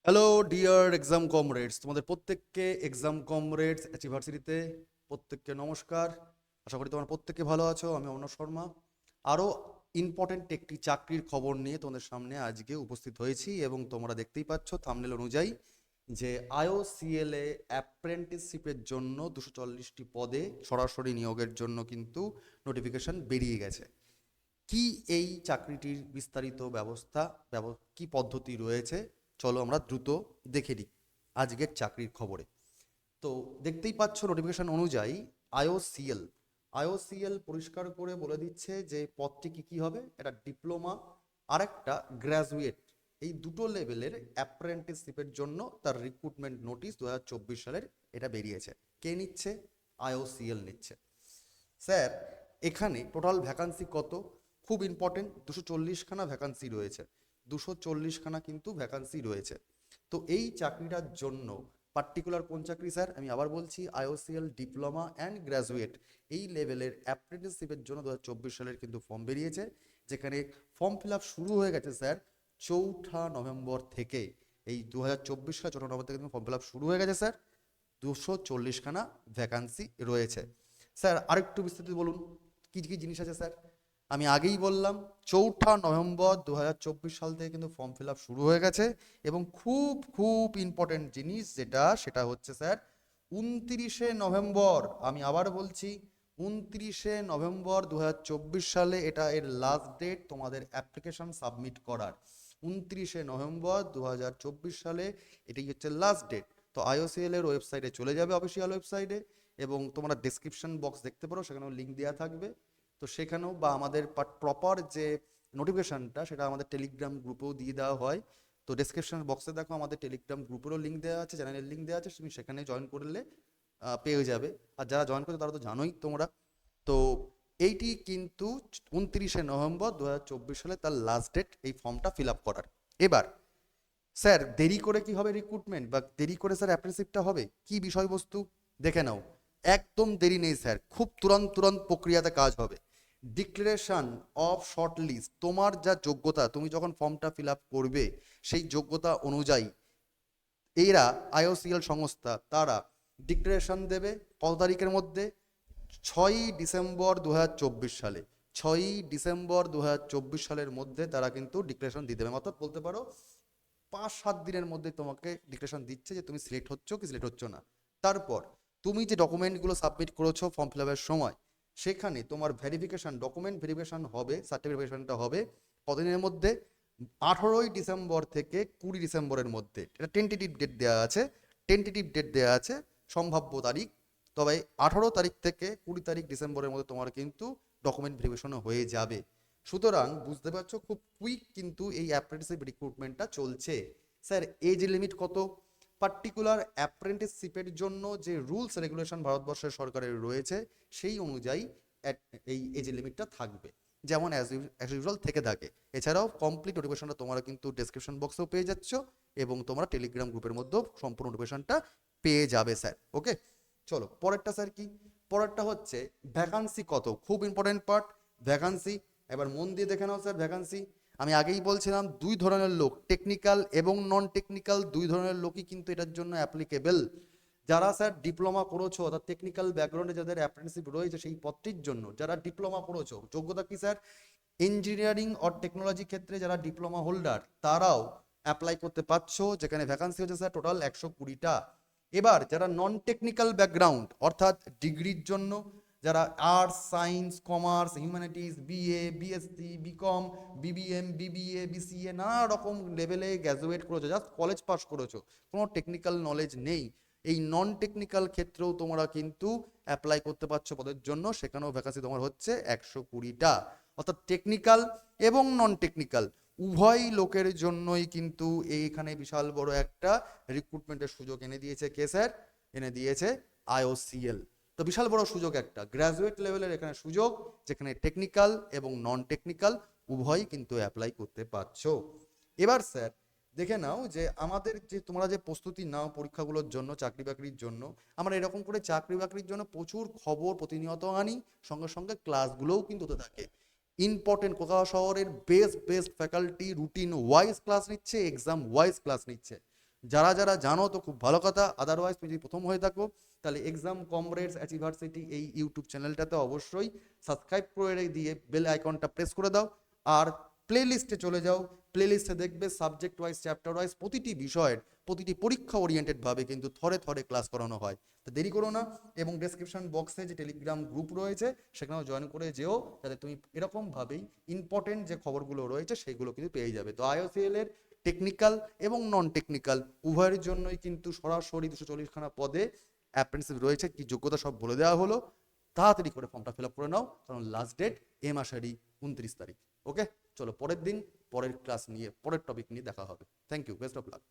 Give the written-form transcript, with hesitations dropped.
Hello dear exam comrades, তোমাদের প্রত্যেককে exam comrades অ্যাচিভার্সিটিতে প্রত্যেককে নমস্কার। আশা করি তোমরা প্রত্যেকে ভালো আছো। আমি অর্ণব শর্মা আরও ইম্পর্টেন্ট একটি চাকরির খবর নিয়ে তোমাদের সামনে আজকে উপস্থিত হয়েছি এবং তোমরা দেখতেই পাচ্ছ থাম্বনেল অনুযায়ী যে আইওসিএল এ অ্যাপ্রেন্টিসশিপের জন্য 240টি পদে সরাসরি নিয়োগের জন্য কিন্তু নোটিফিকেশন বেরিয়ে গেছে। কি এই চাকরিটির বিস্তারিত ব্যবস্থা কি পদ্ধতি রয়েছে, চলো আমরা দ্রুত দেখে নিই আজকের চাকরির খবরে। তো দেখতেই পাচ্ছ নোটিফিকেশন অনুযায়ী আইওসিএল আইওসিএল পরিষ্কার করে বলে দিচ্ছে যে পদটি কি কি হবে। একটা ডিপ্লোমা আর একটা গ্র্যাজুয়েট, এই দুটো লেভেলের অ্যাপ্রেন্টিসশিপের জন্য তার রিক্রুটমেন্ট নোটিশ 2024 সালের এটা বেরিয়েছে। কে নিচ্ছে? আইওসিএল নিচ্ছে। স্যার, এখানে টোটাল ভ্যাকান্সি কত? খুব ইম্পর্টেন্ট, 240খানা ভ্যাকান্সি রয়েছে। 240খানা কিন্তু ভ্যাকান্সি রয়েছে। তো এই চাকরিটার জন্য পার্টিকুলার কোন চাকরি স্যার? আমি আবার বলছি, আইওসিএল ডিপ্লোমা অ্যান্ড গ্র্যাজুয়েট এই লেভেলের অ্যাপ্রেন্টিসশিপের জন্য 2024 সালের কিন্তু ফর্ম বেরিয়েছে, যেখানে ফর্ম ফিল আপ শুরু হয়ে গেছে স্যার 4 নভেম্বর থেকে। এই 2024 সালে 4 নভেম্বর থেকে কিন্তু ফর্ম ফিল আপ শুরু হয়ে গেছে স্যার। 240খানা ভ্যাকান্সি রয়েছে। স্যার আরেকটু বিস্তারিত বলুন কি কি জিনিস আছে স্যার। আমি আগেই বললাম 4 নভেম্বর 2024 সাল থেকে কিন্তু ফর্ম ফিল আপ শুরু হয়ে গেছে এবং খুব খুব ইম্পর্টেন্ট জিনিস যেটা, সেটা হচ্ছে স্যার 29 নভেম্বর, আমি আবার বলছি 29 নভেম্বর 2024 সালে এটা এর লাস্ট ডেট তোমাদের অ্যাপ্লিকেশন সাবমিট করার। 29 নভেম্বর 2024 সালে এটাই হচ্ছে লাস্ট ডেট। তো আইওসিএল এর ওয়েবসাইটে চলে যাবে, অফিসিয়াল ওয়েবসাইটে, এবং তোমরা ডেসক্রিপশন বক্স দেখতে পারো, সেখানেও লিঙ্ক দেওয়া থাকবে। তো সেখানেও বা আমাদের প্রপার যে নোটিফিকেশনটা সেটা আমাদের টেলিগ্রাম গ্রুপেও দিয়ে দেওয়া হয়। তো ডেসক্রিপশন বক্সে দেখো আমাদের টেলিগ্রাম গ্রুপেরও লিঙ্ক দেওয়া আছে, চ্যানেলের লিঙ্ক দেওয়া আছে, তুমি সেখানে জয়েন করলে পেয়ে যাবে। আর যারা জয়েন করছে তারা তো জানোই তোমরা। তো এইটি কিন্তু 29 নভেম্বর 2024 সালে তার লাস্ট ডেট এই ফর্মটা ফিল আপ করার। এবার স্যার দেরি করে কি হবে রিক্রুটমেন্ট, বা দেরি করে স্যার অ্যাপ্রেন্টিসশিপটা হবে, কি বিষয়বস্তু দেখে নাও। একদম দেরি নেই স্যার, খুব তুরন্ত তুরন্ত প্রক্রিয়াতে কাজ হবে। ডিক্লারেশন অফ শর্ট লিস্ট, তোমার যা যোগ্যতা, তুমি যখন ফর্মটা ফিল আপ করবে সেই যোগ্যতা অনুযায়ী এরা আইওসিএল সংস্থা তারা ডিক্লারেশন দেবে কত তারিখের মধ্যে? 6 ডিসেম্বর 2024 সালে। 6 ডিসেম্বর 2024 সালের মধ্যে তারা কিন্তু ডিক্লারেশন দিয়ে দেবে। অর্থাৎ বলতে পারো 5-7 দিনের মধ্যে তোমাকে ডিক্লারেশন দিচ্ছে যে তুমি সিলেক্ট হচ্ছ কি সিলেক্ট হচ্ছ না। তারপর তুমি যে ডকুমেন্টগুলো সাবমিট করেছো ফর্ম ফিল আপের সময়, সেখানে তোমার ভেরিফিকেশন, ডকুমেন্ট ভেরিফিকেশন হবে, সার্টিফিকেট ভেরিফিকেশনটা হবে কতদিনের মধ্যে? 18 ডিসেম্বর থেকে 20 ডিসেম্বরের মধ্যে। এটা টেন্টেটিভ ডেট দেওয়া আছে, টেন্টেটিভ ডেট দেওয়া আছে, সম্ভাব্য তারিখ। তবে 18 তারিখ থেকে 20 তারিখ ডিসেম্বরের মধ্যে তোমার কিন্তু ডকুমেন্ট ভেরিফিকেশনও হয়ে যাবে। সুতরাং বুঝতে পারছো খুব কুইক কিন্তু এই অ্যাপ্রেন্টিসশিপ রিক্রুটমেন্টটা চলছে। স্যার এজ লিমিট কত? পার্টিকুলার অ্যাপ্রেন্টিসশিপের জন্য যে রুলস রেগুলেশন ভারতবর্ষের সরকারের রয়েছে সেই অনুযায়ী এই এজ লিমিটটা থাকবে, যেমন অ্যাজ ইউজুয়াল থেকে থাকে। এছাড়াও কমপ্লিট নোটিফিকেশনটা তোমরা কিন্তু ডেসক্রিপশন বক্সেও পেয়ে যাচ্ছ এবং তোমরা টেলিগ্রাম গ্রুপের মধ্যেও সম্পূর্ণ নোটিফিকেশনটা পেয়ে যাবে স্যার। ওকে, চলো পরেরটা স্যার কি? পরেরটা হচ্ছে ভ্যাকান্সি কত, খুব ইম্পর্টেন্ট পার্ট, ভ্যাকান্সি। এবার মন দিয়ে দেখে নাও স্যার ভ্যাকান্সি। আমি আগেই বলছিলাম দুই ধরনের লোক, টেকনিক্যাল এবং নন টেকনিক্যাল, দুই ধরনের লোকই কিন্তু এটার জন্য অ্যাপ্লিকেবল। যারা স্যার ডিপ্লোমা করেছো অর্থাৎ টেকনিক্যাল ব্যাকগ্রাউন্ডে যাদের অ্যাপ্রেন্টিসশিপ রয়েছে সেই পদটির জন্য, যারা ডিপ্লোমা করেছো, যোগ্যতা কি স্যার? ইঞ্জিনিয়ারিং অর টেকনোলজি ক্ষেত্রে যারা ডিপ্লোমা হোল্ডার তারাও অ্যাপ্লাই করতে পারছো, যেখানে ভ্যাকান্সি হচ্ছে স্যার টোটাল 120টা। এবার যারা নন টেকনিক্যাল ব্যাকগ্রাউন্ড অর্থাৎ ডিগ্রির জন্য, যারা arts, science, commerce, humanities, BA, BSc, BCom, BBM, BBA, BCA, নানা রকম লেভেলে গ্র্যাজুয়েট করেছো, জাস্ট কলেজ পাস করেছো, কোনো টেকনিক্যাল নলেজ নেই, এই নন টেকনিক্যাল ক্ষেত্রেও তোমরা কিন্তু অ্যাপ্লাই করতে পারছো পদের জন্য। সেখানেও ভ্যাকান্সি তোমার হচ্ছে 120টা। অর্থাৎ টেকনিক্যাল এবং নন টেকনিক্যাল উভয় লোকের জন্যই কিন্তু এইখানে বিশাল বড় একটা রিক্রুটমেন্টের সুযোগ এনে দিয়েছে কে স্যার? এনে দিয়েছে আইওসিএল। তো বিশাল বড় সুযোগ একটা গ্র্যাজুয়েট লেভেলের এখানে সুযোগ, যেখানে টেকনিক্যাল এবং নন টেকনিক্যাল উভয়ই কিন্তু অ্যাপ্লাই করতে পারছো। এবার স্যার দেখে নাও যে আমাদের যে তোমরা যে প্রস্তুতি নাও পরীক্ষাগুলোর জন্য, চাকরি বাকরির জন্য, আমরা এরকম করে চাকরি বাকরির জন্য প্রচুর খবর প্রতিনিয়ত আনি, সঙ্গে সঙ্গে ক্লাসগুলোও কিন্তু হতে থাকে। ইম্পর্টেন্ট কলকাতা শহরের best best faculty routine wise class নিচ্ছে, এক্সাম ওয়াইজ ক্লাস নিচ্ছে। যারা যারা জানো তো খুব ভালো কথা, আদারওয়াইজ তুমি যদি প্রথম হয়ে থাকো তাহলে এক্সাম কমরেডস অ্যাচিভার্সিটি এই ইউটিউব চ্যানেলটাতে অবশ্যই সাবস্ক্রাইব করে দিয়ে বেল আইকনটা প্রেস করে দাও। আর প্লে লিস্টে চলে যাও, প্লে লিস্টে দেখবে সাবজেক্ট ওয়াইজ চ্যাপ্টার ওয়াইজ প্রতিটি বিষয়ের প্রতিটি পরীক্ষা ওরিয়েন্টেডভাবে কিন্তু থরে থরে ক্লাস করানো হয়। তো দেরি করো না, এবং ডেসক্রিপশন বক্সে যে টেলিগ্রাম গ্রুপ রয়েছে সেখানেও জয়েন করে যেও, যাতে তুমি এরকমভাবেই ইম্পর্টেন্ট যে খবরগুলো রয়েছে সেগুলো কিন্তু পেয়ে যাবে। তো আইওসিএল এর টেকনিক্যাল এবং নন টেকনিক্যাল উভয়ের জন্যই কিন্তু সরাসরি 240খানা পদে অ্যাপ্রেন্টিসশিপ রয়েছে। কি যোগ্যতা সব বলে দেওয়া হলো, তাড়াতাড়ি করে ফর্মটা ফিল আপ করে নাও, কারণ লাস্ট ডেট এ মাসেরই 29 তারিখ। ওকে, চলো পরের দিন পরের ক্লাস নিয়ে পরের টপিক নিয়ে দেখা হবে। Thank you, best of lakh.